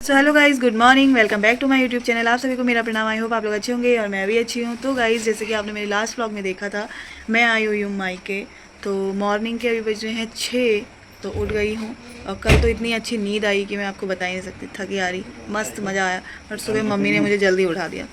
So hello guys, good morning, welcome back to my YouTube channel. आप सभी को मेरा प्रणाम। आई होप आप लोग अच्छे होंगे और मैं भी अच्छी हूँ। तो गाइज़, जैसे कि आपने मेरे लास्ट व्लॉग में देखा था, मैं आई हुई हूँ मायके। तो मॉर्निंग के अभी बज रहे हैं 6, तो उठ गई हूँ। और कल तो इतनी अच्छी नींद आई कि मैं आपको बता ही नहीं सकती, थकी आ रही, मस्त मज़ा आया। और सुबह मम्मी ने मुझे जल्दी उठा दिया।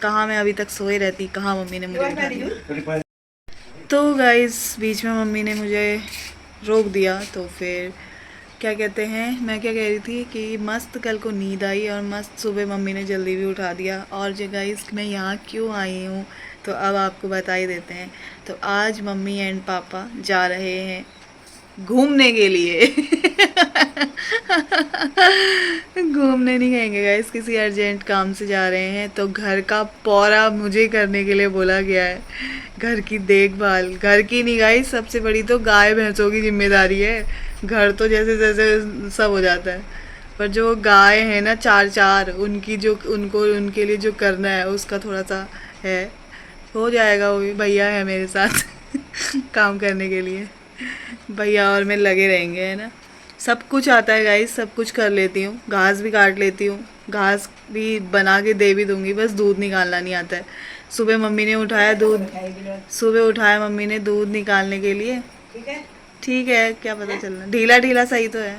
कहाँ मैं अभी तक सोए रहती, कहाँ मम्मी ने मुझे उठा दिया। तो गाइज़, बीच में मम्मी ने मुझे रोक दिया। तो फिर क्या कहते हैं, मैं क्या कह रही थी कि मस्त कल को नींद आई और मस्त सुबह मम्मी ने जल्दी भी उठा दिया। और जो गाइस, मैं यहाँ क्यों आई हूँ तो अब आपको बता ही देते हैं। तो आज मम्मी एंड पापा जा रहे हैं घूमने के लिए। घूमने नहीं कहेंगे गाइस, किसी अर्जेंट काम से जा रहे हैं। तो घर का पौरा मुझे करने के लिए बोला गया है। घर की देखभाल, घर की नहीं गाइस, सबसे बड़ी तो गाय भैंसों की जिम्मेदारी है। घर तो जैसे जैसे सब हो जाता है, पर जो गाय है ना, चार चार, उनकी जो उनको उनके लिए जो करना है उसका थोड़ा सा है। हो जाएगा, वो भी भैया है मेरे साथ काम करने के लिए। भैया और मैं लगे रहेंगे, है ना। सब कुछ आता है गाइस, सब कुछ कर लेती हूँ। घास भी काट लेती हूँ, घास भी बना के दे भी दूंगी, बस दूध निकालना नहीं आता है। सुबह मम्मी ने उठाया दूध, सुबह उठाया मम्मी ने दूध निकालने के लिए। ठीक है, क्या पता चलना, ढीला ढीला सही तो है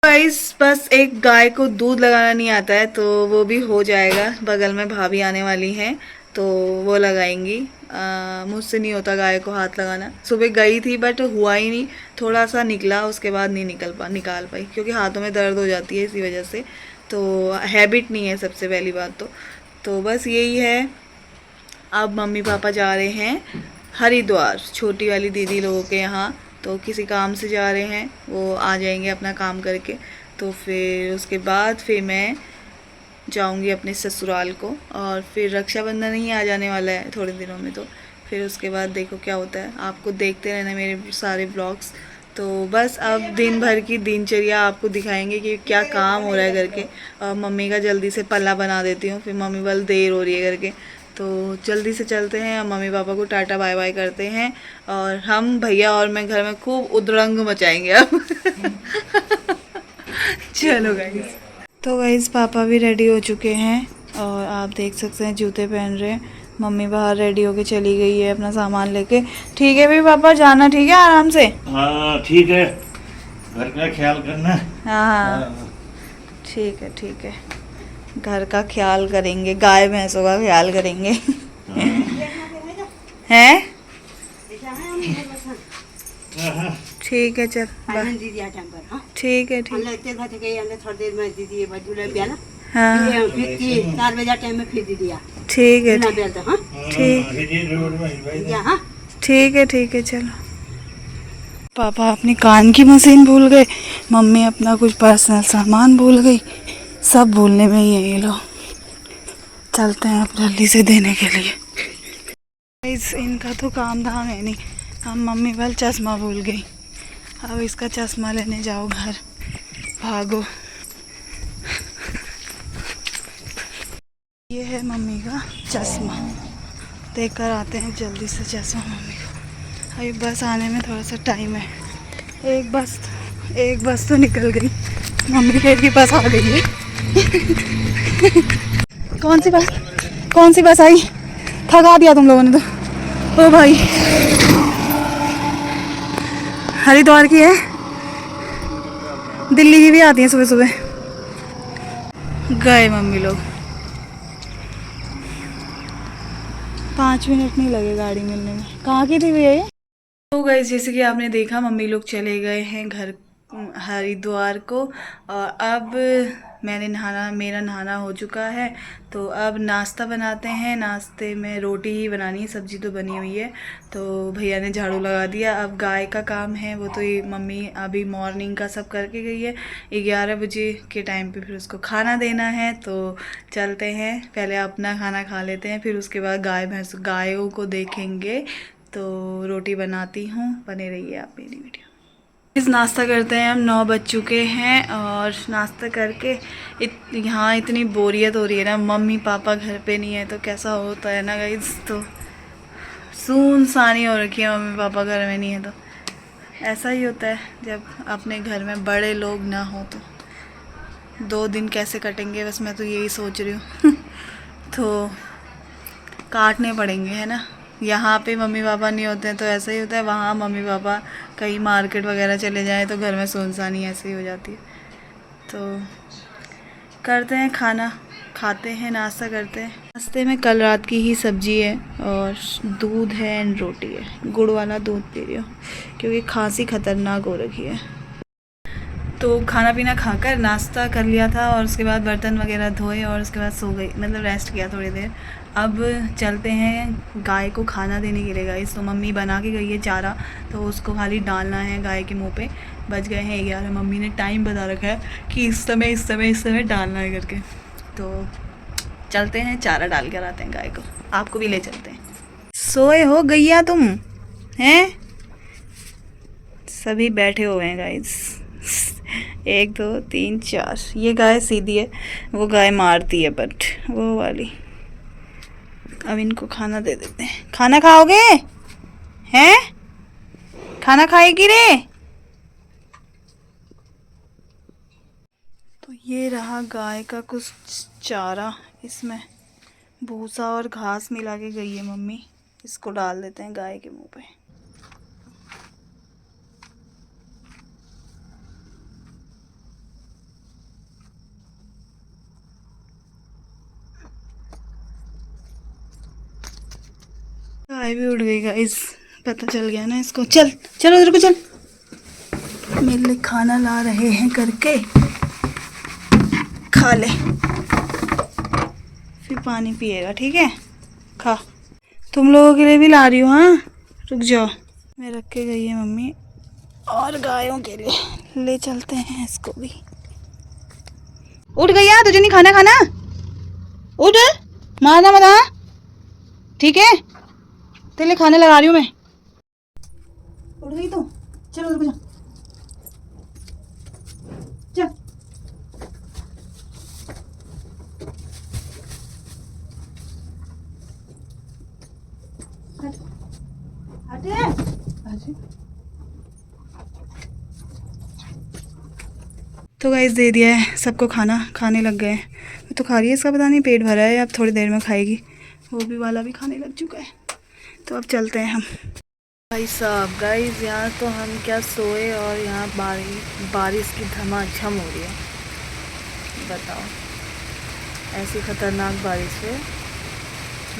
गाइस। बस एक गाय को दूध लगाना नहीं आता है, तो वो भी हो जाएगा। बगल में भाभी आने वाली हैं, तो वो लगाएंगी। मुझसे नहीं होता गाय को हाथ लगाना। सुबह गई थी बट हुआ ही नहीं, थोड़ा सा निकला, उसके बाद नहीं निकाल पाई, क्योंकि हाथों में दर्द हो जाती है इसी वजह से। तो हैबिट नहीं है सबसे पहली बात तो बस यही है। अब मम्मी पापा जा रहे हैं हरिद्वार, छोटी वाली दीदी लोगों के यहाँ। तो किसी काम से जा रहे हैं, वो आ जाएंगे अपना काम करके। तो फिर उसके बाद फिर मैं जाऊंगी अपने ससुराल को। और फिर रक्षाबंधन ही आ जाने वाला है थोड़े दिनों में। तो फिर उसके बाद देखो क्या होता है, आपको देखते रहना मेरे सारे ब्लॉग्स। तो बस अब दिन भर की दिनचर्या आपको दिखाएंगे कि क्या काम हो रहा है करके। और मम्मी का जल्दी से पल्ला बना देती हूँ, फिर मम्मी बोल देर हो रही है करके। तो जल्दी से चलते हैं, अब मम्मी पापा को टाटा बाय बाय करते हैं। और हम भैया और मैं घर में खूब उद्रंग मचाएंगे अब। चलो गाइस। तो गाइस, पापा भी रेडी हो चुके हैं और आप देख सकते हैं जूते पहन रहे हैं। मम्मी बाहर रेडी होके चली गई है अपना सामान लेके। ठीक है भी पापा, जाना ठीक है आराम से। हाँ ठीक है, घर का ख्याल करना। हाँ हाँ, ठीक है ठीक है, घर का ख्याल करेंगे, गाय भैंसों का ख्याल करेंगे। हैं? ठीक है, चल ठीक है ठीक। हाँ ठीक है ठीक है चलो। पापा अपनी कान की मशीन भूल गए, मम्मी अपना कुछ पर्सनल सामान भूल गई। सब भूलने में ही है ये लोग। चलते हैं अब जल्दी से देने के लिए। इनका तो काम धाम है नहीं। हम मम्मी वाल चश्मा भूल गई, अब इसका चश्मा लेने जाओ घर, भागो। ये है मम्मी का चश्मा, देख कर आते हैं जल्दी से चश्मा मम्मी को। अभी बस आने में थोड़ा सा टाइम है। एक बस तो निकल गई, मम्मी की बस आ गई है। कौन सी बस आई? थका दिया तुम लोगों ने तो। ओ भाई, हरिद्वार की है, दिल्ली की भी आती है सुबह सुबह। गए मम्मी लोग, 5 मिनट नहीं लगे गाड़ी मिलने में। कहाँ की थी भैया ये? तो गाइस, जैसे कि आपने देखा, मम्मी लोग चले गए हैं घर हरिद्वार को। और अब मेरा नहाना हो चुका है। तो अब नाश्ता बनाते हैं। नाश्ते में रोटी ही बनानी है, सब्जी तो बनी हुई है। तो भैया ने झाड़ू लगा दिया। अब गाय का काम है, वो तो ये मम्मी अभी मॉर्निंग का सब करके गई है। 11 बजे के टाइम पे फिर उसको खाना देना है। तो चलते हैं, पहले अपना खाना खा लेते हैं, फिर उसके बाद गायों को देखेंगे। तो रोटी बनाती हूँ, बने रहिए आप मेरी वीडियो। इस नाश्ता करते हैं, हम 9 बज चुके हैं। और नाश्ता करके यहाँ इतनी बोरियत हो रही है ना, मम्मी पापा घर पे नहीं है तो कैसा होता है ना गाइस। तो सुनसानी हो रखी है, मम्मी पापा घर में नहीं है तो ऐसा ही होता है जब अपने घर में बड़े लोग ना हो तो 2 दिन कैसे कटेंगे, बस मैं तो यही सोच रही हूँ। तो काटने पड़ेंगे, है ना। यहाँ पे मम्मी पापा नहीं होते हैं तो ऐसा ही होता है, वहाँ मम्मी पापा कहीं मार्केट वगैरह चले जाएं तो घर में सुनसानी ऐसे ही हो जाती है। तो करते हैं खाना, खाते हैं, नाश्ता करते हैं। नाश्ते में कल रात की ही सब्जी है और दूध है एंड रोटी है। गुड़ वाला दूध पी रही हूँ क्योंकि खांसी खतरनाक हो रखी है। तो खाना पीना खाकर नाश्ता कर लिया था और उसके बाद बर्तन वगैरह धोए और उसके बाद सो गई, मतलब रेस्ट किया थोड़ी देर। अब चलते हैं गाय को खाना देने के लिए गाइस। तो मम्मी बना के गई है चारा, तो उसको खाली डालना है गाय के मुंह पे। बज गए हैं 11, मम्मी ने टाइम बता रखा है कि इस समय डालना है करके। तो चलते हैं चारा डाल कर आते हैं गाय को, आपको भी ले चलते हैं। सोए हो गैया तुम हैं? सभी बैठे हुए हैं गाइस। 1 2 3 4, ये गाय सीधी है, वो गाय मारती है बट वो वाली। अब इनको खाना दे देते हैं। खाना खाओगे हैं? खाना खाएगी रे? तो ये रहा गाय का कुछ चारा, इसमें भूसा और घास मिला के गई है मम्मी। इसको डाल देते हैं गाय के मुंह पे। गाय भी उड़ गई गाइस, पता चल गया ना इसको। चल चलो उधर को चल, मेरे लिए खाना ला रहे हैं करके खा ले, फिर पानी पिएगा, ठीक है? खा। तुम लोगों के लिए भी ला रही हूँ, हाँ रुक जाओ। मैं रख के गई है मम्मी, और गायों के लिए ले चलते हैं इसको भी। उठ गया, तुझे नहीं खाना खाना? उठ, मारना मत हाँ, ठीक है? तेरे लिए खाने लगा रही हूँ मैं। उठ गई तू? चलो उधर को जा, चल। हट हट। तो गाइस दे दिया है सबको खाना, खाने लग गए। तो खा रही है, इसका पता नहीं पेट भरा है, अब थोड़ी देर में खाएगी। वो भी वाला भी खाने लग चुका है। तो अब चलते हैं हम। भाई साहब गाइस, यहाँ तो हम क्या सोए और यहाँ बारिश की धमाझम हो रही है। बताओ, ऐसी खतरनाक बारिश है।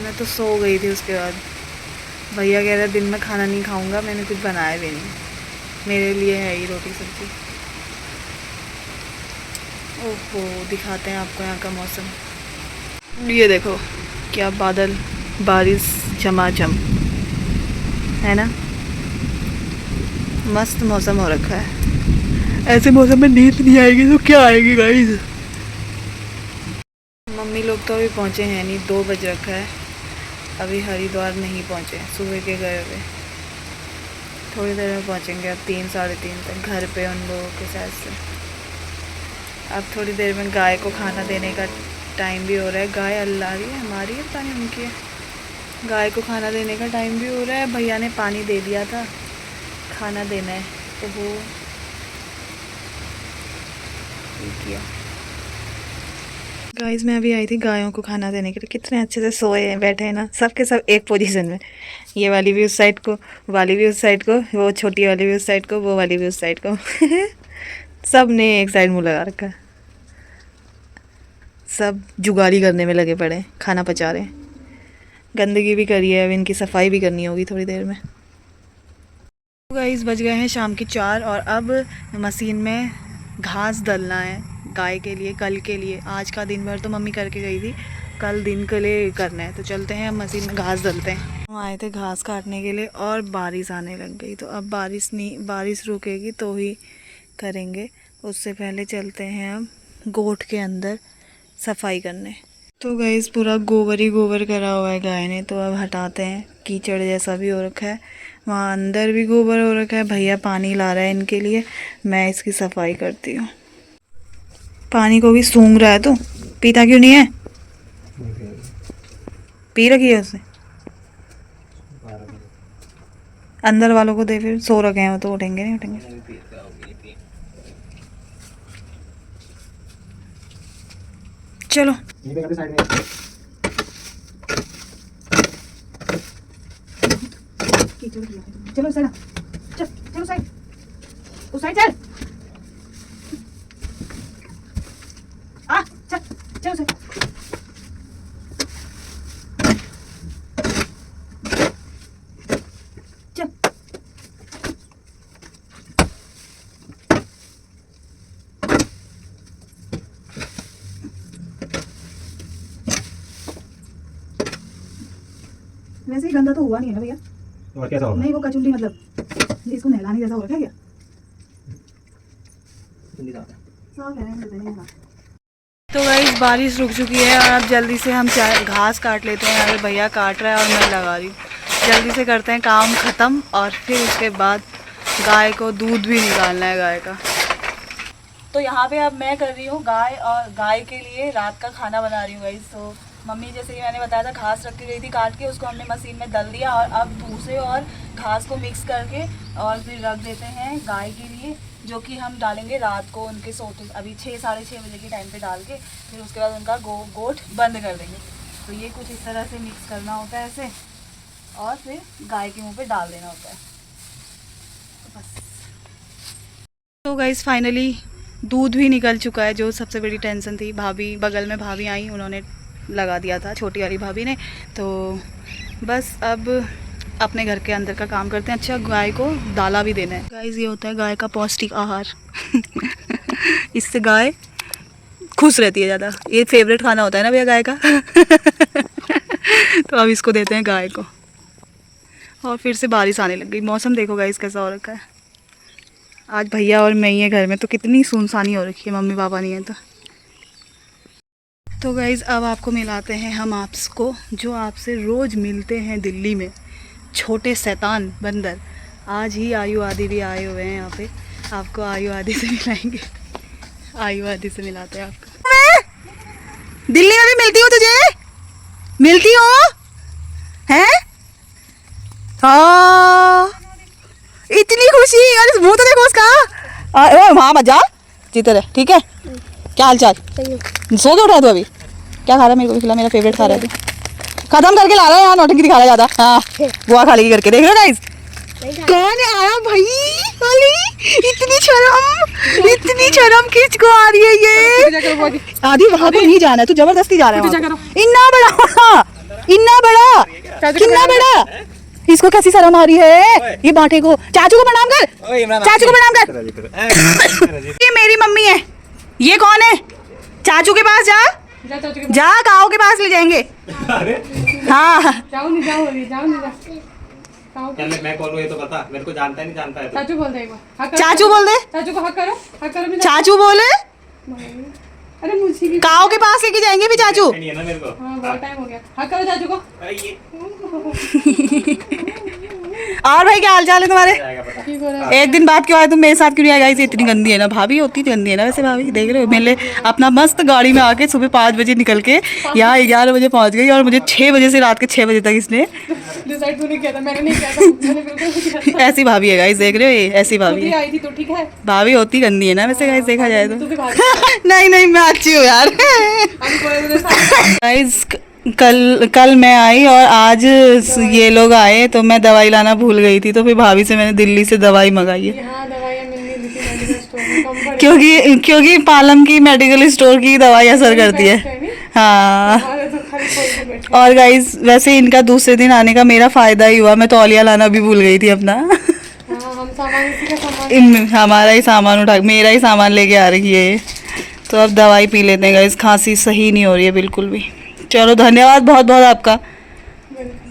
मैं तो सो गई थी। उसके बाद भैया कह रहा दिन में खाना नहीं खाऊंगा, मैंने कुछ बनाया भी नहीं, मेरे लिए है ही रोटी सब्जी। ओहो, दिखाते हैं आपको यहाँ का मौसम। ये देखो क्या बादल, बारिश झमाझम, है ना। मस्त मौसम हो रखा है। ऐसे मौसम में नींद नहीं आएगी तो क्या आएगी गाइस। मम्मी लोग तो अभी पहुँचे हैं नहीं, 2 बज रखा है, अभी हरिद्वार नहीं पहुँचे, सुबह के गए हुए। थोड़ी देर में पहुँचेंगे, अब 3 साढ़े 3 तक घर पे उन लोगों के साथ से। अब थोड़ी देर में गाय को खाना देने का टाइम भी हो रहा है। गाय अल्लाह रही है, हमारी है पता नहीं उनकी है। गाय को खाना देने का टाइम भी हो रहा है। भैया ने पानी दे दिया था, खाना देना है तो वो किया। गाइस मैं अभी आई थी गायों को खाना देने के लिए। कितने अच्छे से सोए हैं, बैठे हैं ना, सब के सब एक पोजीशन में। ये वाली भी उस साइड को, वाली भी उस साइड को, वो छोटी वाली भी उस साइड को, वो वाली भी उस साइड को। सब ने एक साइड मुँह लगा रखा है। सब जुगाली करने में लगे पड़े, खाना पचा रहे हैं। गंदगी भी करी है, अब इनकी सफाई भी करनी होगी थोड़ी देर में। गाइस बज गए हैं शाम के 4 और अब मशीन में घास डलना है गाय के लिए, कल के लिए। आज का दिन भर तो मम्मी करके गई थी, कल दिन के लिए करना है। तो चलते हैं, अब मशीन में घास डलते हैं। हम आए थे घास काटने के लिए और बारिश आने लग गई। तो अब बारिश रुकेगी तो ही करेंगे, उससे पहले चलते हैं अब गोठ के अंदर सफाई करने। तो गाइस पूरा गोबर ही गोबर करा हुआ है गाय ने, तो अब हटाते हैं। कीचड़ जैसा भी हो रखा है, वहाँ अंदर भी गोबर हो रखा है। भैया पानी ला रहा है इनके लिए, मैं इसकी सफाई करती हूँ। पानी को भी सूंघ रहा है, तो पीता क्यों नहीं है? पी रखी है उसने। अंदर वालों को दे, फिर सो रखे हैं वो तो उठेंगे नहीं उठेंगे। चलो चलो साइड, चलो साइड, उस साइड चल, आ चल चलो साइड। चल वैसे ही गंदा तो हुआ नहीं है ना भैया? और कैसा होगा? नहीं वो कचुल्ली मतलब इसको नहलाने जैसा हो रखा है क्या? साफ है। तो गाइस बारिश रुक चुकी है और अब जल्दी से हम घास काट लेते हैं। यहाँ पे भैया काट रहा है और मैं लगा रही हूँ। जल्दी से करते हैं काम ख़त्म और फिर उसके बाद गाय को दूध भी निकालना है गाय का। तो यहाँ पे अब मैं कर रही हूँ गाय, और गाय के लिए रात का खाना बना रही हूँ गाइस। तो मम्मी जैसे कि मैंने बताया था घास रखी गई थी काट के, उसको हमने मशीन में डाल दिया और अब भूसे और घास को मिक्स करके और फिर रख देते हैं गाय के लिए, जो कि हम डालेंगे रात को उनके सोते, अभी 6 साढ़े 6 बजे के टाइम पे डाल के फिर उसके बाद उनका गोठ बंद कर देंगे। तो ये कुछ इस तरह से मिक्स करना होता है ऐसे और फिर गाय के मुँह पे डाल देना होता है। तो बस तो गाइस फाइनली दूध भी निकल चुका है, जो सबसे बड़ी टेंशन थी। भाभी बगल में भाभी आई, उन्होंने लगा दिया था, छोटी वाली भाभी ने। तो बस अब अपने घर के अंदर का काम करते हैं। अच्छा गाय को दाला भी देना है गाइस, ये होता है गाय का पौष्टिक आहार इससे गाय खुश रहती है ज़्यादा। ये फेवरेट खाना होता है ना भैया गाय का तो अब इसको देते हैं गाय को। और फिर से बारिश आने लग गई। मौसम देखो गाइस कैसा हो रखा है। आज भैया और मैं ही है घर में, तो कितनी सुनसानी हो रखी है, मम्मी पापा नहीं है तो गाइज़ अब आपको मिलाते हैं हम आपको, जो आपसे रोज़ मिलते हैं दिल्ली में, छोटे शैतान बंदर। आज ही आयु आदि भी आए हुए हैं यहाँ पे, आपको आयु आदि से मिलाएंगे। आयु आदि से मिलाते हैं आपको। दिल्ली में भी मिलती हूँ तुझे, मिलती हो हैं? हाँ इतनी खुशी, अरे मुँह तो देखो उसका। वहाँ मत जा, जीते रहे, ठीक है? क्या हाल चाल? सो के उठा तू अभी? क्या खा रहा है? मेरे को भी खिला, मेरा फेवरेट खा रहा है तू। खत्म करके ला रहा है यहाँ, नौटंकी दिखा रहा है ज़्यादा। हाँ बुआ खा लेगी करके, देख रहे हो गाइस? कौन आया भाई? अली इतनी शर्म किसको आ रही है ये? आदि वहाँ को नहीं जाना है, तू जबरदस्ती जा रहा है। इतना बड़ा कितना बड़ा, इसको कैसी शर्म आ रही है? ये बांटे को, चाचू को प्रणाम कर, चाचू को प्रणाम कर। ये मेरी मम्मी है। ये कौन है? चाचू के पास जा, जा काऊ के पास ले जाएंगे। हाँ मैं कौन हूँ ये तो बता, मेरे को जानता है नहीं जानता है तो। चाचू बोल दे एक बार, चाचू बोल दे, चाचू को हक करो भी। चाचू बोले। अरे मुझे भी काऊ के पास लेके जाएंगे भी चाचू। नहीं है ना मेरे को। हाँ बहुत टाइम हो गया, हक करो चाचू को। और भाई क्या हाल चाल है तुम्हारे? ठीक हो रहा है। एक दिन बाद क्यों आए तुम मेरे साथ? क्यों नहीं आए? इतनी गंदी है ना भाभी, होती गंदी है ना वैसे भाभी। देख रहे हो मेरे अपना मस्त गाड़ी में आके सुबह 5 बजे निकल के यहाँ 11 बजे पहुँच गई, और मुझे 6 बजे से रात के 6 बजे तक इसने डिसाइड तूने किया था, मैंने नहीं किया था, मैंने बिल्कुल नहीं किया था। ऐसी भाभी है गाइस, देख रहे हो? ये ऐसी भाभी खुद ही है। आई थी तो ठीक है। भाभी होती गंदी है ना वैसे गाइस, देखा जाए तू तो। भी भाग। नहीं मैं अच्छी हूँ यार। अभी कोई मुझे साथ गाइस कल मैं आई और आज ये लोग आए, तो मैं दवाई लाना भूल गई थी, तो फिर भाभी से मैंने दिल्ली से दवाई मंगाई है। यहाँ दवाइयाँ मिलनी थी मेडिकल स्टोर में, कम पड़ क्योंकि पालम की मेडिकल स्टोर की दवाई असर करती है। हाँ हमारे तो खाली खोल के बैठे। और गाइस वैसे इनका दूसरे दिन आने का मेरा फायदा ही हुआ, मैं तौलिया लाना भी भूल गई थी अपना। हाँ हम सामान, इसी का सामान, हमारा ही सामान उठा, मेरा ही सामान लेके आ रही है। तो अब दवाई पी लेते हैं गाइस, खांसी सही नहीं हो रही है बिल्कुल भी। चलो धन्यवाद बहुत बहुत आपका,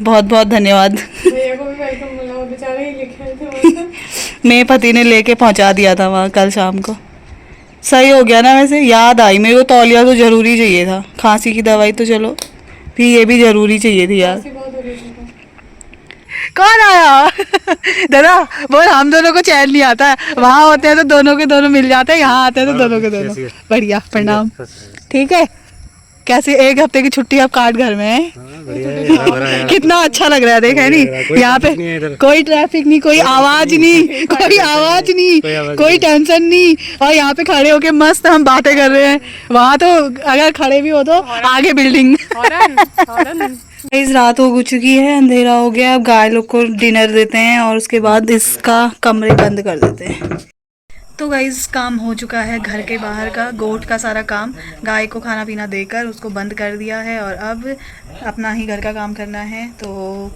बहुत बहुत धन्यवाद। भैया को भी वेलकम बोला, वो बेचारे ही लिखे थे वहाँ से। मेरे पति ने लेके पहुंचा दिया था वहाँ कल शाम को। सही हो गया ना? वैसे याद आई मेरे को, तौलिया तो ज़रूरी चाहिए था। खांसी की दवाई तो चलो फिर, ये भी ज़रूरी चाहिए थी यार। खांसी बहुत हो रही थी। कौन आया? दादा बोल, हम दोनों को चैन नहीं आता है। वहाँ होते हैं तो दोनों के दोनों मिल जाते हैं, यहाँ आते हैं तो दोनों के दोनों। बढ़िया, प्रणाम। ठीक है कैसे 1 हफ्ते की छुट्टी अब काट घर में है। कितना अच्छा लग रहा है, देख है नहीं यहाँ पे कोई ट्रैफिक नहीं, कोई आवाज नहीं, कोई आवाज नहीं, कोई टेंशन नहीं, और यहाँ पे खड़े होके मस्त हम बातें कर रहे हैं। वहाँ तो अगर खड़े भी हो तो आगे बिल्डिंग। इस रात हो चुकी है, अंधेरा हो गया। अब गाय लोग को डिनर देते हैं और उसके बाद इसका कमरे बंद कर देते हैं। तो गाइस काम हो चुका है, घर के बाहर का गोट का सारा काम गाय को खाना पीना देकर उसको बंद कर दिया है, और अब अपना ही घर का काम करना है। तो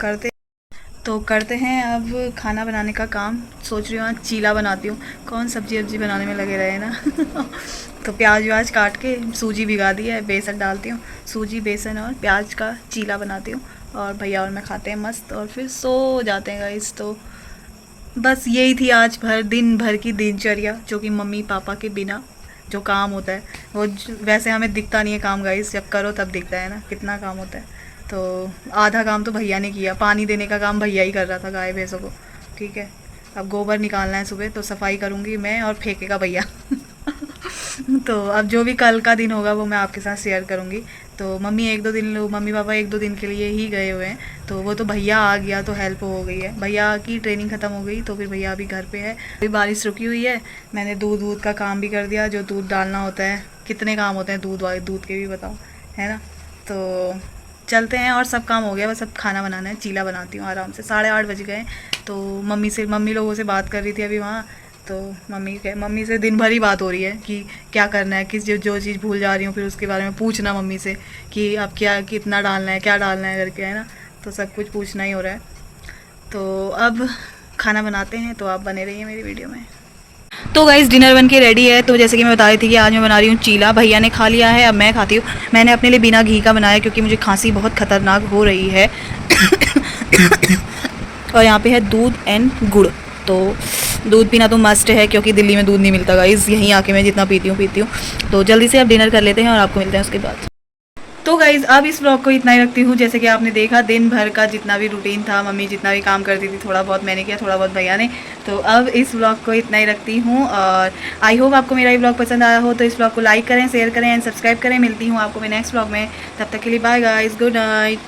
करते हैं अब खाना बनाने का काम। सोच रही हूँ आज चीला बनाती हूँ, कौन सब्जी वब्जी बनाने में लगे रहे ना। तो प्याज व्याज काट के सूजी भिगा दी है, बेसन डालती हूँ, सूजी बेसन और प्याज का चीला बनाती हूँ, और भैया और मैं खाते हैं मस्त, और फिर सो जाते हैं गाइस। तो बस यही थी आज दिन भर की दिनचर्या, जो कि मम्मी पापा के बिना जो काम होता है वो वैसे हमें दिखता नहीं है काम गाइस, जब करो तब दिखता है ना कितना काम होता है। तो आधा काम तो भैया ने किया, पानी देने का काम भैया ही कर रहा था गाय भैंसों को, ठीक है। अब गोबर निकालना है सुबह, तो सफाई करूँगी मैं और फेंकेगा भैया। तो अब जो भी कल का दिन होगा वो मैं आपके साथ शेयर करूँगी। तो मम्मी पापा 1-2 दिन के लिए ही गए हुए हैं, तो वो तो भैया आ गया तो हेल्प हो गई है, भैया की ट्रेनिंग ख़त्म हो गई तो फिर भैया अभी घर पे है। अभी बारिश रुकी हुई है, मैंने दूध का काम भी कर दिया, जो दूध डालना होता है। कितने काम होते हैं दूध के भी बताओ, है ना। तो चलते हैं, और सब काम हो गया, बस अब खाना बनाना है। चीला बनाती हूँ आराम से। 8:30 बज गए, तो मम्मी लोगों से बात कर रही थी अभी वहाँ। तो मम्मी से दिन भर ही बात हो रही है कि क्या करना है, जो चीज़ भूल जा रही हूँ फिर उसके बारे में पूछना मम्मी से कि अब क्या कितना डालना है, क्या डालना है करके, है ना। तो सब कुछ पूछना ही हो रहा है। तो अब खाना बनाते हैं, तो आप बने रहिए मेरी वीडियो में। तो गाइस डिनर बन के रेडी है। तो जैसे कि मैं बता रही थी कि आज मैं बना रही हूँ चीला, भैया ने खा लिया है, अब मैं खाती हूँ। मैंने अपने लिए बिना घी का बनाया क्योंकि मुझे खांसी बहुत ख़तरनाक हो रही है। और यहाँ पे है दूध एंड गुड़, तो दूध पीना तो मस्ट है क्योंकि दिल्ली में दूध नहीं मिलता गाइस। यहीं आके मैं जितना पीती हूँ। तो जल्दी से अब डिनर कर लेते हैं और आपको मिलते हैं उसके बाद। तो गाइज़ अब इस ब्लॉग को इतना ही रखती हूँ। जैसे कि आपने देखा दिन भर का जितना भी रूटीन था, मम्मी जितना भी काम करती थी, थोड़ा बहुत मैंने किया, थोड़ा बहुत भैया ने। तो अब इस ब्लॉग को इतना ही रखती हूँ, और आई होप आपको मेरा ये ब्लॉग पसंद आया हो। तो इस ब्लॉग को लाइक करें, शेयर करें एंड सब्सक्राइब करें। मिलती हूँ आपको मैं नेक्स्ट ब्लॉग में, तब तक के लिए बाय गाइज़, गुड नाइट।